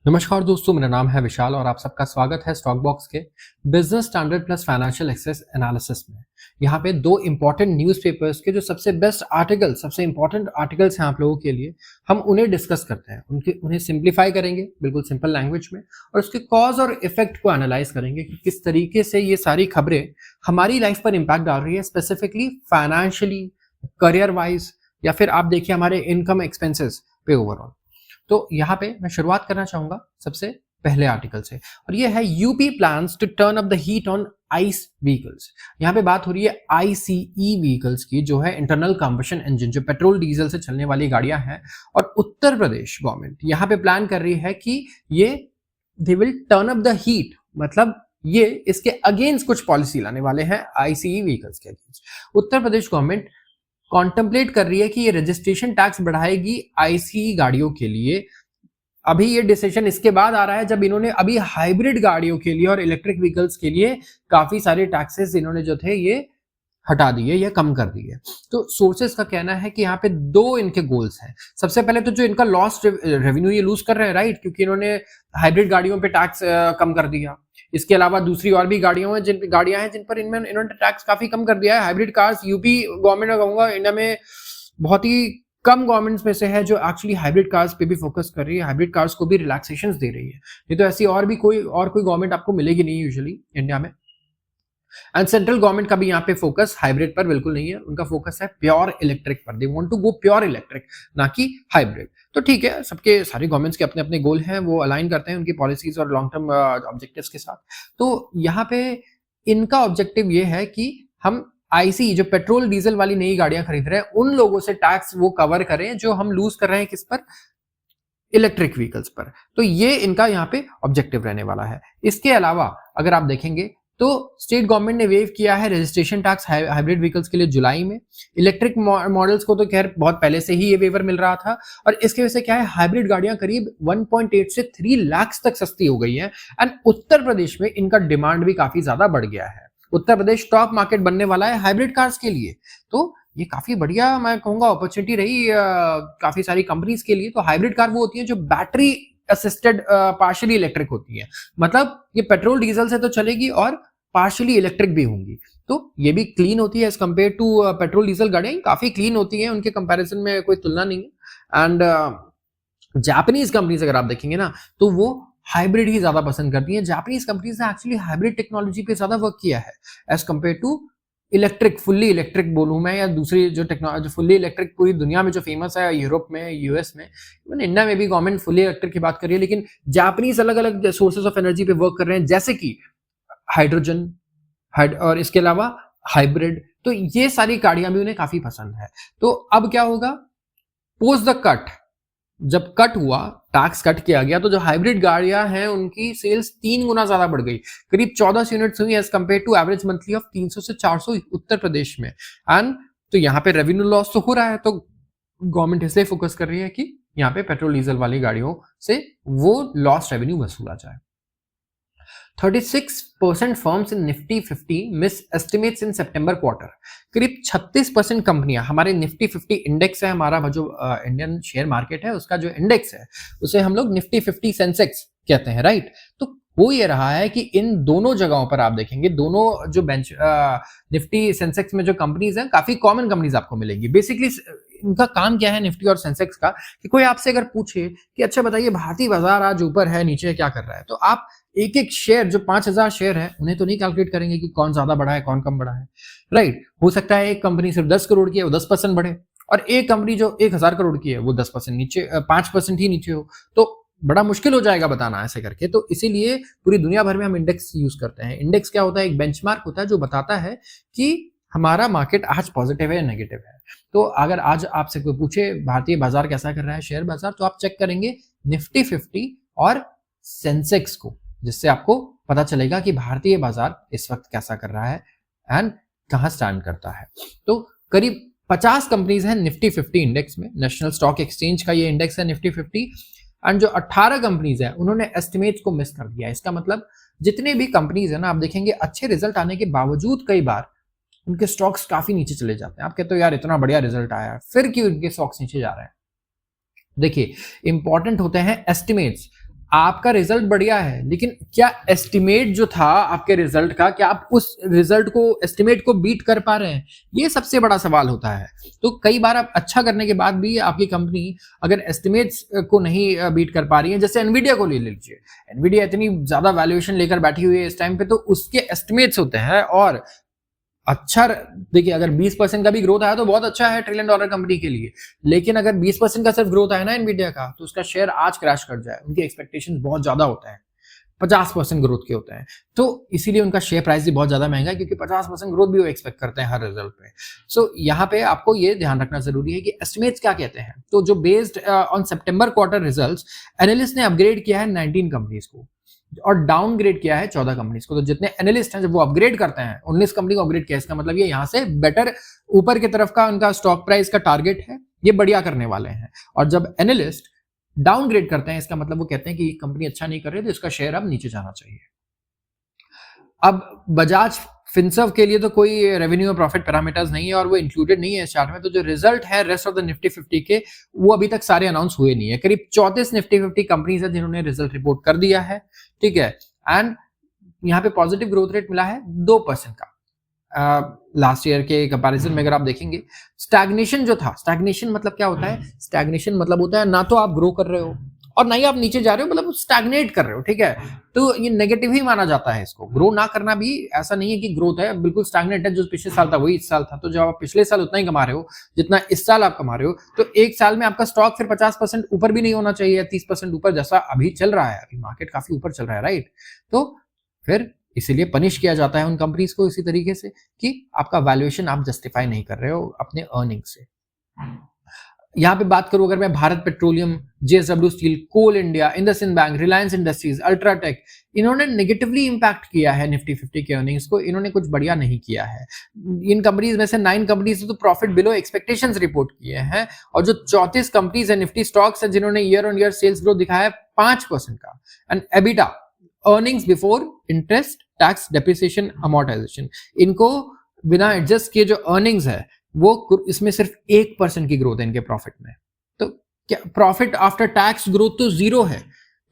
नमस्कार दोस्तों, मेरा नाम है विशाल और आप सबका स्वागत है स्टॉक बॉक्स के बिजनेस स्टैंडर्ड प्लस फाइनेंशियल एक्सेस एनालिसिस में। यहाँ पे दो इंपॉर्टेंट न्यूज़पेपर्स के जो सबसे बेस्ट आर्टिकल, सबसे इंपॉर्टेंट आर्टिकल्स हैं आप लोगों के लिए, हम उन्हें डिस्कस करते हैं। उन्हें सिंप्लीफाई करेंगे बिल्कुल सिंपल लैंग्वेज में और उसके कॉज और इफेक्ट को एनालाइज करेंगे कि किस तरीके से ये सारी खबरें हमारी लाइफ पर इम्पैक्ट डाल रही है, स्पेसिफिकली फाइनेंशियली, करियर वाइज, या फिर आप देखिए हमारे इनकम एक्सपेंसेस पे ओवरऑल। तो यहाँ पे मैं शुरुआत करना चाहूंगा सबसे पहले आर्टिकल से, और ये है UP plans to turn up the heat on ICE vehicles. यहाँ पे बात हो रही है आईसीई व्हीकल्स की, जो है इंटरनल कंबशन इंजन, जो पेट्रोल डीजल से चलने वाली गाड़ियां हैं। और उत्तर प्रदेश गवर्नमेंट यहाँ पे प्लान कर रही है कि ये they will turn up the heat, मतलब ये इसके अगेंस्ट कुछ पॉलिसी लाने वाले हैं आईसीई व्हीकल्स के against. Uttar Pradesh government contemplate कर रही है कि ये रजिस्ट्रेशन टैक्स बढ़ाएगी आईसी गाड़ियों के लिए। अभी ये डिसीजन इसके बाद आ रहा है जब इन्होंने अभी हाइब्रिड गाड़ियों के लिए और इलेक्ट्रिक व्हीकल्स के लिए काफी सारे टैक्सेस इन्होंने जो थे ये हटा दिए या कम कर दिए। तो सोर्सेस का कहना है कि यहाँ पे दो इनके गोल्स हैं। सबसे पहले तो जो इनका लॉस्ट रेवेन्यू ये लूज कर रहे हैं, राइट, क्योंकि इन्होंने हाइब्रिड गाड़ियों पे टैक्स कम कर दिया। इसके अलावा दूसरी और भी गाड़ियां हैं जिन पर इन्होंने टैक्स काफी कम कर दिया है। हाइब्रिड कार्स यूपी गवर्नमेंट, मैं कहूंगा इंडिया में बहुत ही कम गवर्नमेंट्स में से है जो एक्चुअली हाइब्रिड कार्स पे भी फोकस कर रही है, हाइब्रिड कार्स को भी रिलैक्सेशंस दे रही है। नहीं तो ऐसी और कोई गवर्नमेंट आपको मिलेगी नहीं यूजुअली इंडिया में। एंड सेंट्रल गवर्नमेंट का भी यहाँ पे फोकस हाइब्रिड पर बिल्कुल नहीं है, उनका फोकस है प्योर इलेक्ट्रिक पर। They want to go pure electric, ना कि हाइब्रिड। तो ठीक है, सबके सारे गवर्नमेंट्स के अपने अपने गोल हैं, वो अलाइन करते हैं उनकी पॉलिसीज और लॉन्ग टर्म ऑब्जेक्टिव्स के साथ। तो यहाँ पे इनका ऑब्जेक्टिव ये है कि हम आईसी, जो पेट्रोल डीजल वाली नई गाड़ियां खरीद रहे हैं, उन लोगों से टैक्स वो कवर करें जो हम लूज कर रहे हैं किस पर, इलेक्ट्रिक व्हीकल्स पर। तो ये इनका यहाँ पे ऑब्जेक्टिव रहने वाला है। इसके अलावा अगर आप देखेंगे तो स्टेट गवर्नमेंट ने वेव किया है रजिस्ट्रेशन टैक्स हाइब्रिड व्हीकल्स के लिए जुलाई में। इलेक्ट्रिक मॉडल्स को तो खैर बहुत पहले से ही ये वेवर मिल रहा था, और इसके वजह से क्या है, हाइब्रिड गाड़ियां करीब 1.8 से 3 लाख तक सस्ती हो गई हैं। एंड उत्तर प्रदेश में इनका डिमांड भी काफी ज्यादा बढ़ गया है। उत्तर प्रदेश टॉप मार्केट बनने वाला है हाइब्रिड कार्स के लिए। तो ये काफी बढ़िया, मैं कहूंगा, अपॉर्चुनिटी रही काफी सारी कंपनीज के लिए। तो हाइब्रिड कार वो होती है जो बैटरी असिस्टेड पार्शियली इलेक्ट्रिक होती है, मतलब ये पेट्रोल डीजल से तो चलेगी और पार्शियली इलेक्ट्रिक भी होंगी। तो ये भी क्लीन होती है as compared to petrol diesel गाड़ियां, काफी क्लीन होती है, उनके कंपैरिजन में कोई तुलना नहीं है। एंड जापानीज कंपनीज अगर आप देखेंगे ना, तो वो हाइब्रिड ही ज्यादा पसंद करती हैं। जापानीज कंपनीज ने एक्चुअली हाइब्रिड टेक्नोलॉजी पे ज्यादा वर्क किया है as compared to electric, fully electric बोलूं मैं, या दूसरी जो टेक्नोलॉजी फुल्ली इलेक्ट्रिक पूरी दुनिया में जो फेमस है, यूरोप में, यूएस में, इवन इंडिया में भी गवर्नमेंट फुल्ली इलेक्ट्रिक की बात कर रही है। लेकिन जापानीज अलग अलग सोर्सेज ऑफ एनर्जी पे वर्क कर रहे हैं, जैसे कि हाइड्रोजन और इसके अलावा हाइब्रिड। तो ये सारी गाड़ियां भी उन्हें काफी पसंद है। तो अब क्या होगा, पोस्ट द कट, जब कट हुआ, टैक्स कट किया गया, तो जो हाइब्रिड गाड़ियां हैं उनकी सेल्स 3 गुना ज्यादा बढ़ गई, करीब 1400 यूनिट्स हुई as compare to average monthly of 300 से 400 उत्तर प्रदेश में। एंड तो यहाँ पे रेवेन्यू लॉस तो हो रहा है, तो गवर्नमेंट इसलिए फोकस कर रही है कि यहाँ पे पेट्रोल डीजल वाली गाड़ियों से वो लॉस रेवेन्यू वसूला जाए। 36% फर्म्स इन निफ्टी 50 मिस एस्टिमेट्स इन सितंबर क्वार्टर। करीब 36% कंपनियां, हमारे निफ्टी 50 इंडेक्स है, हमारा जो इंडियन शेयर मार्केट है उसका जो इंडेक्स है उसे हम लोग निफ्टी 50 सेंसेक्स कहते हैं, राइट। तो हो ये रहा है कि इन दोनों जगहों पर आप देखेंगे, दोनों जो बेंच निफ्टी सेंसेक्स में जो कंपनीज हैं, काफी कॉमन कंपनीज आपको मिलेंगी। बेसिकली इनका काम क्या है निफ्टी और सेंसेक्स का, कि कोई आपसे अगर पूछे कि अच्छा बताइए भारतीय बाजार आज ऊपर है नीचे है क्या कर रहा है, तो आप एक एक शेयर, जो 5000 शेयर है, उन्हें तो नहीं कैलकुलेट करेंगे कि कौन ज्यादा बढ़ा है कौन कम बढ़ा है, राइट। हो सकता है एक कंपनी सिर्फ 10 करोड़ की है, वो 10% बढ़े, और एक कंपनी जो 1000 करोड़ की है वो 10% नीचे, 5% ही नीचे हो। तो बड़ा मुश्किल हो जाएगा बताना ऐसे करके। तो इसीलिए पूरी दुनिया भर में हम इंडेक्स यूज करते हैं। इंडेक्स क्या होता है, एक बेंचमार्क होता है जो बताता है कि हमारा मार्केट आज पॉजिटिव है या नेगेटिव है। तो अगर आज आपसे कोई पूछे भारतीय बाजार कैसा कर रहा है, शेयर बाजार, तो आप चेक करेंगे निफ्टी 50 और सेंसेक्स को, जिससे आपको पता चलेगा कि भारतीय बाजार इस वक्त कैसा कर रहा है एंड कहां स्टैंड करता है। तो करीब 50 कंपनीज हैं निफ्टी 50 इंडेक्स में, नेशनल स्टॉक एक्सचेंज का ये इंडेक्स है निफ्टी 50। एंड जो 18 कंपनीज हैं उन्होंने एस्टिमेट्स को मिस कर दिया। इसका मतलब जितने भी कंपनीज है ना, आप देखेंगे अच्छे रिजल्ट आने के बावजूद कई बार उनके स्टॉक्स काफी नीचे चले जाते हैं। आप कहते हो यार इतना बढ़िया रिजल्ट आया, फिर क्यों उनके स्टॉक्स नीचे जा रहे हैं। देखिए, इंपॉर्टेंट होते हैं एस्टिमेट्स। आपका रिजल्ट बढ़िया है, लेकिन क्या एस्टिमेट जो था आपके रिजल्ट का, क्या आप उस रिजल्ट को, एस्टिमेट को बीट कर पा रहे हैं? ये सबसे बड़ा सवाल होता है। तो कई बार आप अच्छा करने के बाद भी आपकी कंपनी अगर एस्टिमेट्स को नहीं बीट कर पा रही है, जैसे एनवीडिया को ले लीजिए। एनवीडिया इतनी ज्यादा वैल्यूएशन लेकर बैठी हुई है इस टाइम पे, तो उसके एस्टिमेट्स होते हैं और अच्छा, देखिए अगर 20% का भी ग्रोथ आया तो बहुत अच्छा है ट्रिलियन डॉलर कंपनी के लिए, लेकिन अगर 20% का सिर्फ ग्रोथ आया ना एनवीडिया का, तो उसका शेयर आज क्रैश कर जाए। उनकी एक्सपेक्टेशन बहुत ज्यादा होता है, 50% ग्रोथ के होते हैं, तो इसीलिए उनका शेयर प्राइस भी बहुत ज्यादा महंगा है, क्योंकि 50% ग्रोथ भी वो एक्सपेक्ट करते हैं हर रिजल्ट पे। सो यहाँ पे आपको ये ध्यान रखना जरूरी है कि एस्टिमेट्स क्या कहते हैं। तो जो based on September quarter results, analyst ने अपग्रेड किया है 19 कंपनीज को और डाउनग्रेड किया है 14 कंपनीज को। तो जितने एनालिस्ट हैं जब वो अपग्रेड करते हैं, 19 कंपनी को अपग्रेड किया, इसका मतलब ये यहाँ से बेटर ऊपर की तरफ का उनका स्टॉक प्राइस का टारगेट है, ये बढ़िया करने वाले हैं। और जब एनालिस्ट डाउनग्रेड करते हैं, इसका मतलब वो कहते हैं कि कंपनी अच्छा नहीं कर रही, तो इसका शेयर अब नीचे जाना चाहिए। अब बजाज फिनसर्व के लिए तो कोई रेवेन्यू और प्रॉफिट पैरामीटर्स नहीं है और वो इंक्लूडेड नहीं है इस चार्ट में। तो जो रिजल्ट है रेस्ट ऑफ द निफ्टी 50 के, वो अभी तक सारे अनाउंस हुए नहीं है। करीब 34 निफ्टी 50 कंपनीज है जिन्होंने रिजल्ट रिपोर्ट कर दिया है, ठीक है। एंड यहाँ पे पॉजिटिव ग्रोथ रेट मिला है 2% का। लास्ट ईयर के कंपैरिजन में अगर आप देखेंगे, स्टैग्नेशन जो था, स्टैग्नेशन मतलब क्या होता है? स्टैग्नेशन मतलब होता है ना तो आप ग्रो कर रहे हो और ना ही आप नीचे जा रहे हो, मतलब स्टैग्नेट कर रहे हो, ठीक है। तो ये नेगेटिव ही माना जाता है इसको। ग्रो ना करना भी ऐसा नहीं है कि ग्रोथ है, बिल्कुल स्टैग्नेट है। जो पिछले साल था वही इस साल था। तो जब आप पिछले साल उतना ही कमा रहे हो जितना इस साल आप कमा रहे हो, तो एक साल में आपका स्टॉक फिर 50% ऊपर भी नहीं होना चाहिए, 30% ऊपर, जैसा अभी चल रहा है। अभी मार्केट काफी ऊपर चल रहा है, राइट। तो फिर इसीलिए पनिश किया जाता है उन कंपनीज को इसी तरीके से कि आपका वैल्यूएशन आप जस्टिफाई नहीं कर रहे हो अपने अर्निंग से। यहां पे बात करूं अगर मैं, Bharat petroleum, JSW steel, coal India, IndusInd bank, Reliance industries, UltraTech, इन्होंने नेगेटिवली इंपैक्ट किया है निफ्टी 50 के अर्निंग्स को। इन्होंने कुछ बढ़िया नहीं किया है। इन कंपनीज में से 9 कंपनीज तो प्रॉफिट बिलो एक्सपेक्टेशंस रिपोर्ट किए हैं, और जो 34 कंपनीज है निफ्टी स्टॉक्स है जिन्होंने year on year sales growth दिखाया है 5% का। And EBITDA, earnings before interest, tax, depreciation, amortisation, इनको बिना एडजस्ट किए जो अर्निंग्स है वो, इसमें सिर्फ 1% की ग्रोथ है इनके प्रॉफिट में। तो क्या प्रॉफिट आफ्टर टैक्स ग्रोथ तो 0 है।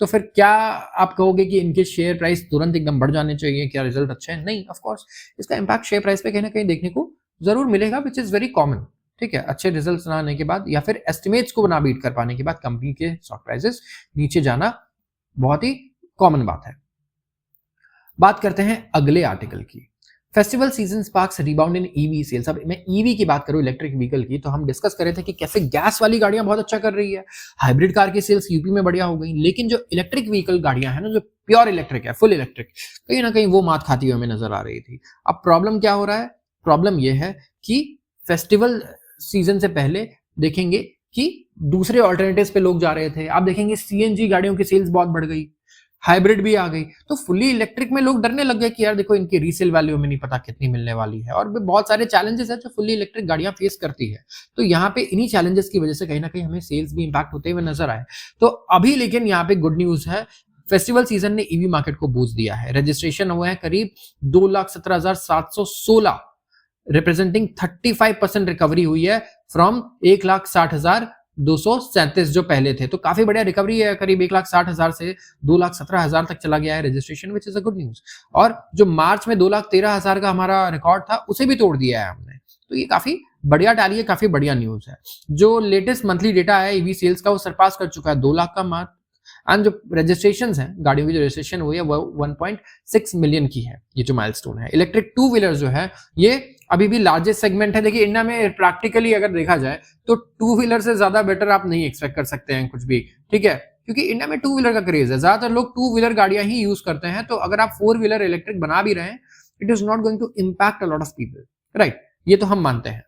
तो फिर क्या आप कहोगे कि इनके शेयर प्राइस तुरंत एकदम बढ़ जाने चाहिए? क्या रिजल्ट अच्छे हैं? नहीं, ऑफ कोर्स इसका इंपैक्ट शेयर प्राइस पे कहीं ना कहीं देखने को जरूर मिलेगा, विच इज वेरी कॉमन, ठीक है। अच्छे रिजल्ट्स ना आने के बाद या फिर एस्टिमेट्स को ना बीट कर पाने के बाद कंपनी के स्टॉक प्राइसेस नीचे जाना बहुत ही कॉमन बात है। बात करते हैं अगले आर्टिकल की। फेस्टिवल सीजन स्पार्क्स रिबाउंड इन ईवी सेल्स। अब मैं ईवी की बात करूं, इलेक्ट्रिक व्हीकल की, तो हम डिस्कस कर रहे थे कि कैसे गैस वाली गाड़ियां बहुत अच्छा कर रही है, हाइब्रिड कार की सेल्स यूपी में बढ़िया हो गई, लेकिन जो इलेक्ट्रिक व्हीकल गाड़ियां हैं ना, जो प्योर इलेक्ट्रिक है, फुल इलेक्ट्रिक, कहीं ना कहीं वो मात खाती हुई हमें नजर आ रही थी। अब प्रॉब्लम क्या हो रहा है? प्रॉब्लम यह है कि फेस्टिवल सीजन से पहले देखेंगे कि दूसरे ऑल्टरनेटिव्स पे लोग जा रहे थे। आप देखेंगे सीएनजी गाड़ियों की सेल्स बहुत बढ़ गई, हाइब्रिड भी आ गई, तो फुली इलेक्ट्रिक में लोग डरने लग गए कि यार देखो इनकी रीसेल वैल्यू में नहीं पता कितनी मिलने वाली है, और भी बहुत सारे चैलेंजेस है जो फुली इलेक्ट्रिक गाड़ियां फेस करती है। तो यहाँ पे इन्हीं चैलेंजेस की वजह से कहीं ना कहीं हमें सेल्स भी इंपैक्ट होते हुए नजर आए। तो अभी लेकिन यहाँ पे गुड न्यूज है, फेस्टिवल सीजन ने ईवी मार्केट को बूस्ट दिया है। रजिस्ट्रेशन हुए हैं करीब 2,17,716, रिप्रेजेंटिंग 35% रिकवरी हुई है फ्रॉम 1,60,237 जो पहले थे। तो काफी बढ़िया रिकवरी है, करीब 1,60,000 से 2,17,000 तक चला गया है registration, which is a good news. और जो मार्च में 2,13,000 का हमारा रिकॉर्ड था उसे भी तोड़ दिया है हमने। तो ये काफी बढ़िया टैली है, काफी बढ़िया न्यूज है। जो लेटेस्ट मंथली डेटा है ईवी सेल्स का, वो सरपास कर चुका है 2 लाख का मार्क। एंड जो रजिस्ट्रेशंस हैं, गाड़ियों की जो रजिस्ट्रेशन हुई है वो 1.6 मिलियन की है, ये जो माइलस्टोन है। इलेक्ट्रिक 2 व्हीलर जो है ये अभी भी लार्जेस्ट सेगमेंट है। देखिए इंडिया में प्रैक्टिकली अगर देखा जाए तो 2 व्हीलर से ज्यादा बेटर आप नहीं एक्सपेक्ट कर सकते हैं कुछ भी, ठीक है, क्योंकि इंडिया में 2 व्हीलर का क्रेज है, ज्यादातर लोग 2 व्हीलर गाड़ियां ही यूज करते हैं। तो अगर आप 4 व्हीलर इलेक्ट्रिक बना भी रहे हैं, it is not going to impact a lot of people, right, ये तो हम मानते हैं।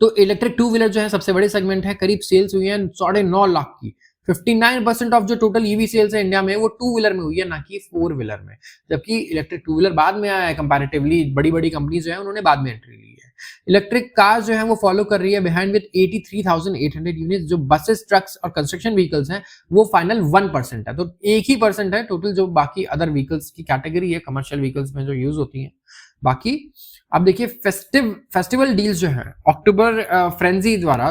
तो इलेक्ट्रिक 2 व्हीलर जो है सबसे बड़े सेगमेंट है, करीब सेल्स हुई है 9.5 लाख की। 59% ऑफ जो टोटल ईवी सेल्स है इंडिया में वो 2 व्हीलर में हुई है, ना कि 4 व्हीलर में। जबकि इलेक्ट्रिक 2 व्हीलर बाद में आया है, कंपैरेटिवली बड़ी बड़ी कंपनीज जो है उन्होंने बाद में एंट्री ली है। इलेक्ट्रिक कार जो है वो फॉलो कर रही है बिहाइंड विद 83,800 यूनिट्स। जो बसेस, ट्रक्स और कंस्ट्रक्शन व्हीकल्स हैं वो फाइनल 1% है, तो 1% है टोटल जो बाकी अदर व्हीकल्स की कैटेगरी है, कमर्शियल व्हीकल्स में जो यूज होती है बाकी अब देखिए फेस्टिवल डील्स जो हैं अक्टूबर फ्रेंजी द्वारा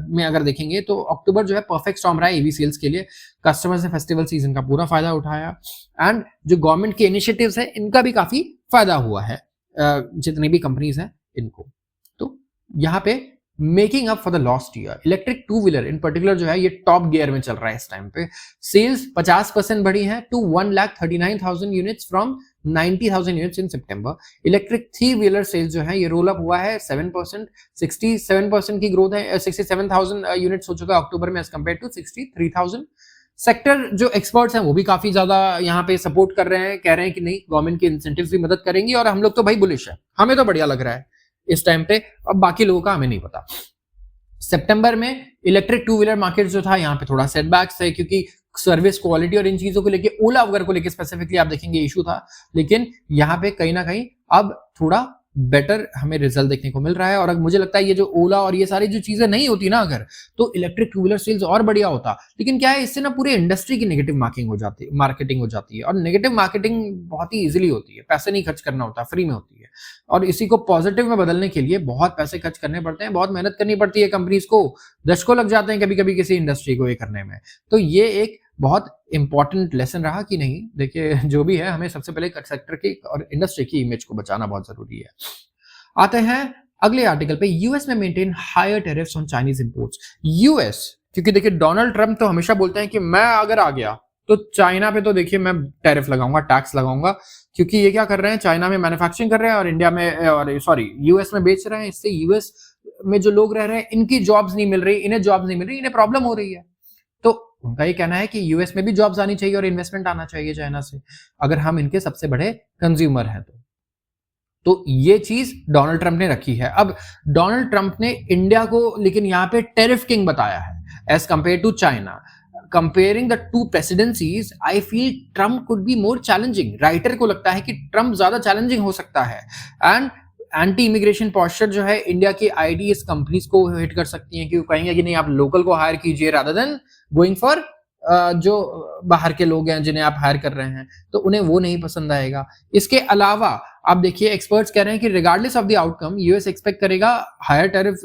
में अगर देखेंगे तो अक्टूबर जो है परफेक्ट स्टॉर्म रहा है एवी सेल्स के लिए। कस्टमर्स ने फेस्टिवल सीजन का पूरा फायदा उठाया एंड जो गवर्नमेंट के इनिशिएटिव्स है इनका भी काफी फायदा हुआ है जितनी भी कंपनीज हैं इनको। तो यहाँ पे making up for the lost year electric two wheeler in particular जो है ये टॉप गियर में चल रहा है इस टाइम पे। सेल्स 50% बढ़ी है to 1,39,000 units from 90,000 units in September. Electric three wheeler sales जो है ये रोल अप हुआ है 7%, 67% की ग्रोथ है, 67,000 यूनिट्स हो चुका है अक्टूबर में एज कम्पेयर टू 63,000। सेक्टर जो एक्सपर्ट्स हैं वो भी काफी ज्यादा यहाँ पे सपोर्ट कर रहे हैं, कह रहे हैं कि नहीं गवर्नमेंट के इंसेंटिव्स भी मदद करेंगी और हम लोग तो भाई बुलिश है, हमें तो बढ़िया लग रहा है इस टाइम पे। अब बाकी लोगों का हमें नहीं पता। सितंबर में इलेक्ट्रिक टू व्हीलर मार्केट जो था यहाँ पे थोड़ा सेटबैक्स है क्योंकि सर्विस क्वालिटी और इन चीजों को लेके ओला वगैरह को लेके स्पेसिफिकली आप देखेंगे इशू था, लेकिन यहाँ पे कहीं ना कहीं अब थोड़ा बेटर हमें रिजल्ट देखने को मिल रहा है। और मुझे लगता है ये जो ओला और ये सारी जो चीजें नहीं होती ना अगर, तो इलेक्ट्रिक टू व्हीलर सेल्स और बढ़िया होता। लेकिन क्या है इससे ना पूरे इंडस्ट्री की नेगेटिव मार्केटिंग हो जाती है और नेगेटिव मार्केटिंग बहुत ही इजीली होती है, पैसे नहीं खर्च करना होता, फ्री में होती है। और इसी को पॉजिटिव में बदलने के लिए बहुत पैसे खर्च करने पड़ते हैं, बहुत मेहनत करनी पड़ती है कंपनीज को, दशकों लग जाते हैं कभी कभी किसी इंडस्ट्री को ये करने में। तो ये एक बहुत इंपॉर्टेंट लेसन रहा कि नहीं देखिए जो भी है हमें सबसे पहले सेक्टर की और इंडस्ट्री की इमेज को बचाना बहुत जरूरी है। आते हैं अगले आर्टिकल पे, यूएस में maintain higher tariffs on Chinese imports. US क्योंकि देखिए डोनाल्ड ट्रंप तो हमेशा बोलते हैं कि मैं अगर आ गया तो चाइना पे तो देखिए मैं टैरिफ लगाऊंगा, टैक्स लगाऊंगा, क्योंकि ये क्या कर रहे हैं चाइना में मैन्युफैक्चरिंग कर रहे हैं और इंडिया में और सॉरी यूएस में बेच रहे हैं। इससे यूएस में जो लोग रह रहे हैं इनकी जॉब्स नहीं मिल रही, इन्हें जॉब्स नहीं मिल रही, इन्हें प्रॉब्लम हो रही है। तो उनका ये कहना है कि यूएस में भी जॉब्स आनी चाहिए और इन्वेस्टमेंट आना चाहिए चाइना से, अगर हम इनके सबसे बड़े कंज्यूमर हैं तो ये चीज डोनाल्ड ट्रंप ने रखी है। अब डोनाल्ड ट्रंप ने इंडिया को लेकिन यहाँ पे टेरिफ किंग बताया है as compare to China. Comparing the two presidencies I feel Trump could be more challenging. Writer को लगता है कि ट्रंप ज्यादा चैलेंजिंग हो सकता है एंड एंटी इमिग्रेशन पॉस्चर जो है इंडिया की आईटीएस कंपनीज को हिट कर सकती हैं, क्योंकि कहेंगे कि नहीं आप लोकल को हायर कीजिए रादर देन गोइंग फॉर जो बाहर के लोग हैं जिन्हें आप हायर कर रहे हैं, तो उन्हें वो नहीं पसंद आएगा। इसके अलावा आप देखिए एक्सपर्ट्स कह रहे हैं कि regardless of the outcome US expect करेगा हायर टैरिफ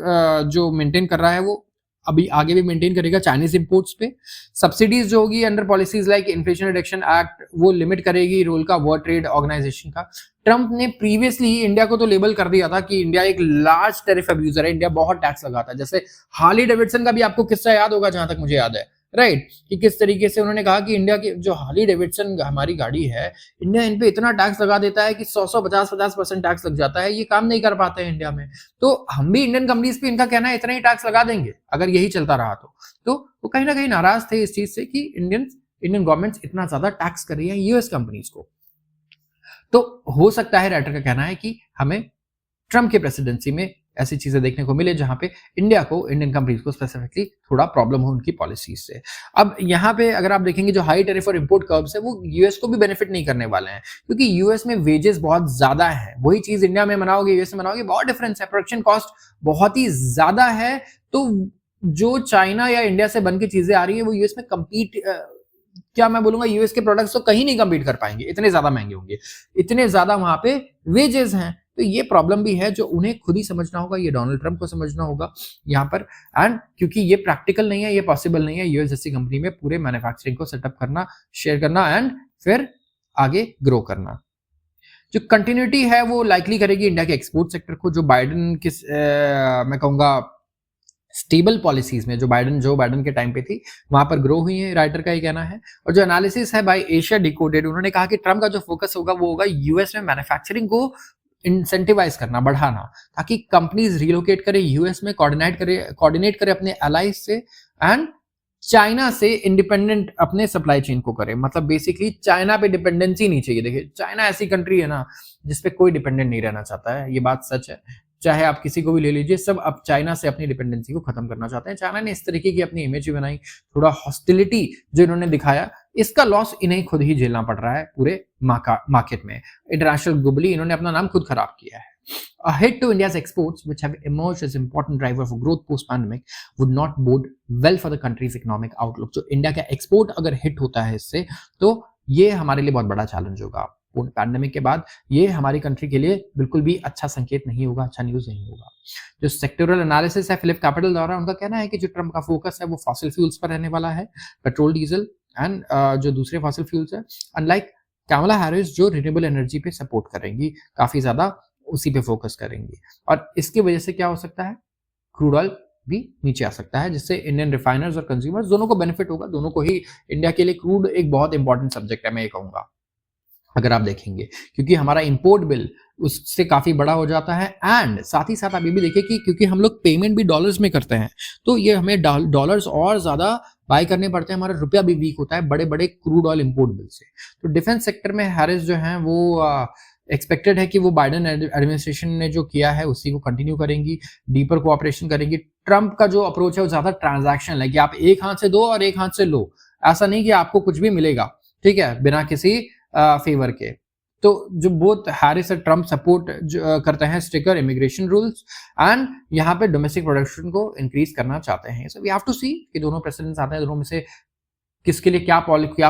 जो मेंटेन कर रहा है वो अभी आगे भी मेंटेन करेगा चाइनीज इंपोर्ट्स पे। सब्सिडीज जो होगी under policies like inflation reduction act वो लिमिट करेगी रोल का वर्ल्ड ट्रेड ऑर्गेनाइजेशन का। ट्रंप ने प्रीवियसली इंडिया को तो लेबल कर दिया था कि इंडिया एक लार्ज टैरिफ अब्यूजर है, इंडिया बहुत टैक्स लगाता है। जैसे हार्ली डेविडसन का भी आपको किस्सा याद होगा जहां तक मुझे याद है, राइट, कि किस तरीके से उन्होंने कहा कि इंडिया की जो हार्ली डेविडसन हमारी गाड़ी है इंडिया इन पे इतना टैक्स लगा देता है कि 100-50% टैक्स लग जाता है, ये काम नहीं कर पाते हैं इंडिया में। तो हम भी इंडियन कंपनीज पे इनका कहना है इतना ही टैक्स लगा देंगे अगर यही चलता रहा तो वो कहीं ना कहीं नाराज थे इस चीज से कि इंडियन गवर्नमेंट इतना ज्यादा टैक्स कर रही है यूएस कंपनीज को। तो हो सकता है राइटर का कहना है कि हमें ट्रंप की प्रेसिडेंसी में ऐसी चीजें देखने को मिले जहां पे इंडिया को इंडियन कंपनीज को स्पेसिफिकली थोड़ा प्रॉब्लम हो उनकी पॉलिसीज से। अब यहाँ पे अगर आप देखेंगे जो हाई टैरिफ और इंपोर्ट कर्व्स है वो यूएस को भी बेनिफिट नहीं करने वाले हैं, क्योंकि यूएस में वेजेस बहुत ज्यादा है। वही चीज इंडिया में मनाओगे यूएस में मनाओगे बहुत डिफरेंस है, प्रोडक्शन कॉस्ट बहुत ही ज्यादा है। तो जो चाइना या इंडिया से बन के चीजें आ रही है वो यूएस में कम्पीट क्या मैं बोलूंगा यूएस के प्रोडक्ट्स तो कहीं नहीं कम्पीट कर पाएंगे, इतने ज्यादा महंगे होंगे, इतने ज्यादा वहां पे वेजेस हैं। तो ये प्रॉब्लम भी है जो उन्हें खुद ही समझना होगा, ये डोनाल्ड ट्रंप को समझना होगा यहाँ पर। एंड क्योंकि ये प्रैक्टिकल नहीं है, ये पॉसिबल नहीं है यूएस जैसी कंपनी में पूरे मैन्युफैक्चरिंग को सेटअप करना, शेयर करना एंड फिर आगे ग्रो करना। जो कंटिन्यूटी है वो लाइकली करेगी इंडिया के एक्सपोर्ट सेक्टर को, जो बाइडेन के मैं कहूंगा स्टेबल पॉलिसीज में जो बाइडेन के टाइम पे थी वहां पर ग्रो हुई है, राइटर का ये कहना है। और जो एनालिसिस है बाय एशिया डिकोडेड, उन्होंने कहा कि ट्रंप का जो फोकस होगा वो होगा यूएस में मैन्युफैक्चरिंग को इंसेंटिवाइज करना, बढ़ाना, ताकि कंपनीज रिलोकेट करे यूएस में, कोऑर्डिनेट करे अपने एलाइज से एंड चाइना से इंडिपेंडेंट अपने सप्लाई चेन को करे। मतलब बेसिकली चाइना पे डिपेंडेंसी नहीं चाहिए। देखिए चाइना ऐसी कंट्री है ना जिसपे कोई डिपेंडेंट नहीं रहना चाहता है, ये बात सच है। चाहे आप किसी को भी ले लीजिए, सब अब चाइना से अपनी डिपेंडेंसी को खत्म करना चाहते हैं। चाइना ने इस तरीके की अपनी इमेज भी बनाई, थोड़ा हॉस्टिलिटी जो इन्होंने दिखाया, इसका लॉस इन्हें खुद ही झेलना पड़ रहा है पूरे मार्केट में। इंटरनेशनल ग्लोबली इन्होंने अपना नाम खुद खराब किया है। A hit to India's exports, which have emerged as important driver for growth post-pandemic, would not bode well for the country's economic outlook. जो इंडिया का एक्सपोर्ट अगर हिट होता है इससे, तो ये हमारे लिए बहुत बड़ा चैलेंज होगा पैंडेमिक के बाद ये हमारी कंट्री के लिए बिल्कुल भी अच्छा संकेत नहीं होगा, अच्छा न्यूज़ नहीं होगा। जो सेक्टोरल एनालिसिस है फिलिप कैपिटल द्वारा, उनका कहना है कि जो ट्रम्प का फोकस है वो फॉसिल फ्यूल्स पर रहने वाला है, पेट्रोल, डीजल एंड जो दूसरे फॉसिल फ्यूल्स है, अनलाइक कैमला हैरिस जो रिन्यूएबल एनर्जी पे सपोर्ट करेंगी, काफ़ी ज़्यादा उसी पे फोकस करेंगी। और इसकी वजह से क्या हो सकता है, क्रूड ऑयल भी नीचे आ सकता है, जिससे इंडियन रिफाइनर्स और कंज्यूमर्स दोनों को बेनिफिट होगा। दोनों को ही, इंडिया के लिए क्रूड एक बहुत इंपॉर्टेंट सब्जेक्ट है, मैं ये कहूँगा, अगर आप देखेंगे, क्योंकि हमारा इंपोर्ट बिल उससे काफ़ी बड़ा हो जाता है। एंड साथ ही साथ आप ये भी देखिए कि क्योंकि हम लोग पेमेंट भी डॉलर्स में करते हैं, तो ये हमें डॉलर्स और ज़्यादा बाय करने पड़ते हैं, हमारा रुपया भी वीक होता है बड़े बड़े क्रूड ऑयल इंपोर्ट बिल से। तो डिफेंस सेक्टर में हैरिस जो हैं वो एक्सपेक्टेड है कि वो बाइडेन एडमिनिस्ट्रेशन ने जो किया है उसी को कंटिन्यू करेंगी, डीपर कोऑपरेशन करेंगी। ट्रंप का जो अप्रोच है वो ज़्यादा ट्रांजैक्शनल है कि आप एक हाथ से दो और एक हाथ से लो, ऐसा नहीं कि आपको कुछ भी मिलेगा, ठीक है, बिना किसी फेवर के। तो जो बोथ हैरिस और ट्रम्प सपोर्ट करते हैं स्ट्रिक्टर इमिग्रेशन रूल्स एंड यहाँ पे डोमेस्टिक प्रोडक्शन को इंक्रीज करना चाहते हैं। सो वी हैव टू सी कि दोनों प्रेसिडेंट्स आते हैं, दोनों में से किसके लिए क्या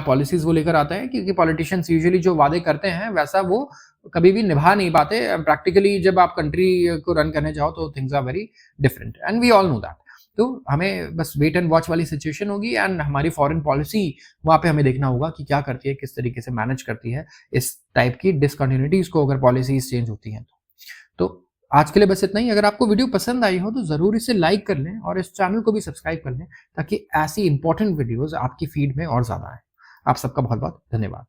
पॉलिसीज वो लेकर आते हैं, क्योंकि पॉलिटिशियंस यूजुअली जो वादे करते हैं वैसा वो कभी भी निभा नहीं पाते। प्रैक्टिकली जब आप कंट्री को रन करने जाओ तो things are very different and we all know that. तो हमें बस वेट एंड वॉच वाली सिचुएशन होगी एंड हमारी फॉरेन पॉलिसी वहाँ पे हमें देखना होगा कि क्या करती है, किस तरीके से मैनेज करती है इस टाइप की डिसकंटिन्यूटीज को, अगर पॉलिसीज चेंज होती हैं तो आज के लिए बस इतना ही। अगर आपको वीडियो पसंद आई हो तो ज़रूर इसे लाइक कर लें और इस चैनल को भी सब्सक्राइब कर लें, ताकि ऐसी इंपॉर्टेंट वीडियोस आपकी फीड में और ज़्यादा आए। आप सबका बहुत बहुत धन्यवाद।